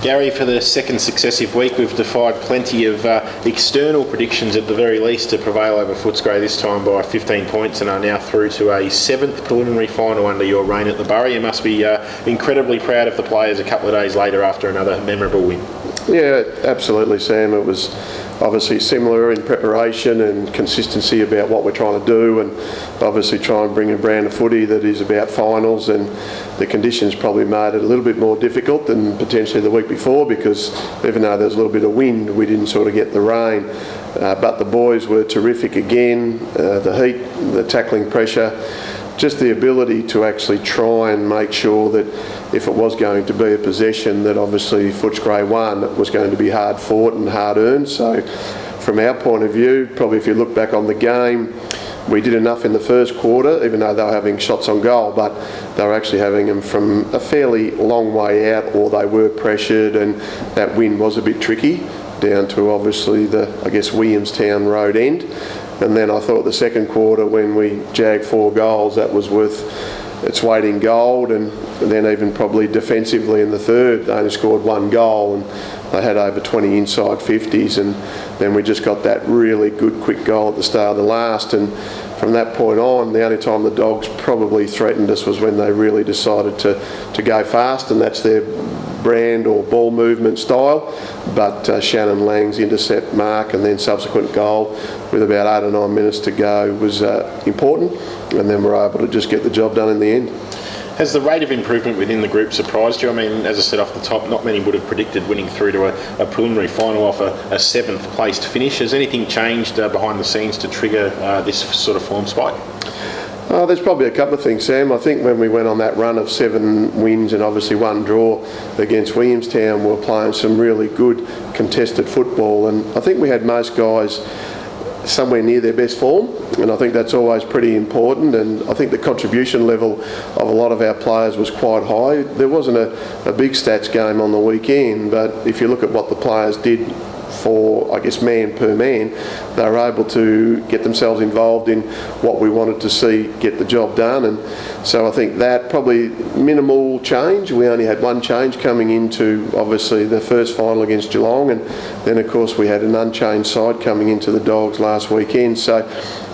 Gary, for the second successive week, we've defied plenty of external predictions at the very least to prevail over Footscray, this time by 15 points, and are now through to a 7th preliminary final under your reign at the Borough. You must be incredibly proud of the players a couple of days later after another memorable win. Yeah, absolutely, Sam. It was obviously similar in preparation and consistency about what we're trying to do, and obviously try and bring a brand of footy that is about finals, and the conditions probably made it a little bit more difficult than potentially the week before, because even though there was a little bit of wind, we didn't sort of get the rain. But the boys were terrific again. The heat, the tackling pressure, just the ability to actually try and make sure that if it was going to be a possession that obviously Footscray won, it was going to be hard fought and hard earned. So from our point of view, probably if you look back on the game, we did enough in the first quarter, even though they were having shots on goal, but they were actually having them from a fairly long way out, or they were pressured, and that win was a bit tricky down to obviously the, I guess, Williamstown road end. And then I thought the second quarter, when we jagged 4 goals, that was worth its weight in gold. And then even probably defensively in the third, they only scored 1 goal, and they had over 20 inside 50s. And then we just got that really good quick goal at the start of the last. And from that point on, the only time the Dogs probably threatened us was when they really decided to go fast, and that's their brand or ball movement style. But Shannon Lang's intercept mark and then subsequent goal with about 8 or 9 minutes to go was important, and then we're able to just get the job done in the end. Has the rate of improvement within the group surprised you? I mean, as I said off the top, not many would have predicted winning through to a preliminary final off a 7th placed finish. Has anything changed behind the scenes to trigger this sort of form spike? There's probably a couple of things, Sam. I think when we went on that run of 7 wins and obviously 1 draw against Williamstown, we were playing some really good contested football, and I think we had most guys somewhere near their best form, and I think that's always pretty important. And I think the contribution level of a lot of our players was quite high. There wasn't a big stats game on the weekend, but if you look at what the players did for, I guess, man per man, they were able to get themselves involved in what we wanted to see get the job done. And so I think that probably minimal change. We only had 1 change coming into obviously the first final against Geelong, and then of course we had an unchanged side coming into the Dogs last weekend. So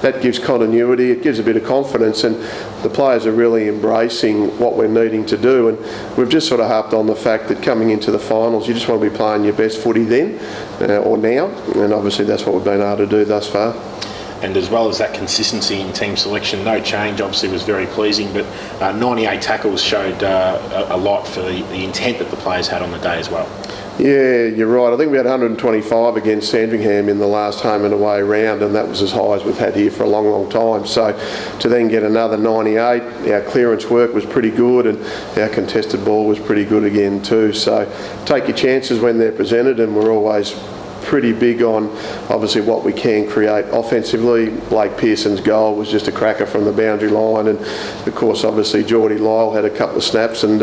that gives continuity, it gives a bit of confidence, and the players are really embracing what we're needing to do. And we've just sort of harped on the fact that coming into the finals, you just want to be playing your best footy then or now, and obviously that's what we've been able to do thus far. And as well as that consistency in team selection, no change obviously was very pleasing, but 98 tackles showed a lot for the intent that the players had on the day as well. Yeah, you're right. I think we had 125 against Sandringham in the last home and away round, and that was as high as we've had here for a long, long time. So to then get another 98, our clearance work was pretty good, and our contested ball was pretty good again too. So take your chances when they're presented, and we're always pretty big on obviously what we can create offensively. Blake Pearson's goal was just a cracker from the boundary line, and of course obviously Geordie Lyle had a couple of snaps and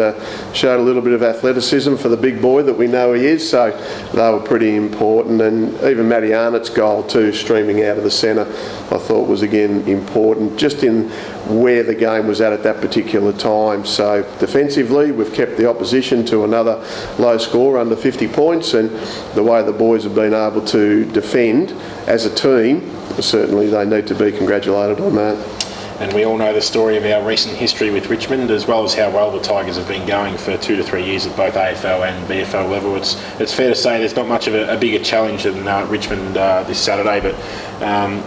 showed a little bit of athleticism for the big boy that we know he is, so they were pretty important. And even Matty Arnott's goal too, streaming out of the centre, I thought was again important just in where the game was at that particular time. So defensively we've kept the opposition to another low score under 50 points, and the way the boys have been able to defend as a team, certainly they need to be congratulated on that. And we all know the story of our recent history with Richmond, as well as how well the Tigers have been going for 2 to 3 years at both AFL and BFL level. It's fair to say there's not much of a bigger challenge than Richmond this Saturday, but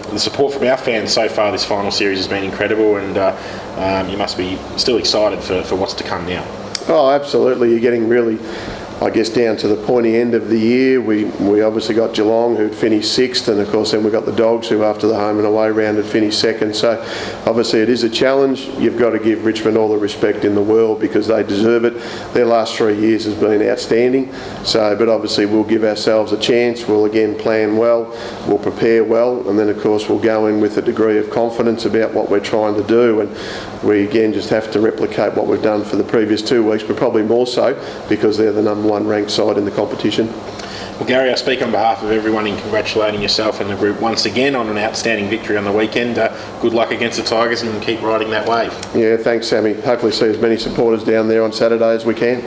the support from our fans so far this final series has been incredible, and you must be still excited for what's to come now. Oh, absolutely. You're getting really, I guess, down to the pointy end of the year. We obviously got Geelong, who'd finished 6th, and of course then we got the Dogs, who after the home and away round had finished 2nd. So obviously it is a challenge. You've got to give Richmond all the respect in the world because they deserve it. Their last 3 years has been outstanding. So, but obviously we'll give ourselves a chance. We'll again plan well, we'll prepare well, and then of course we'll go in with a degree of confidence about what we're trying to do. And we again just have to replicate what we've done for the previous 2 weeks, but probably more so because they're the number 1 ranked side in the competition. Well, Gary, I speak on behalf of everyone in congratulating yourself and the group once again on an outstanding victory on the weekend. Good luck against the Tigers and keep riding that wave. Yeah, thanks, Sammy. Hopefully see as many supporters down there on Saturday as we can.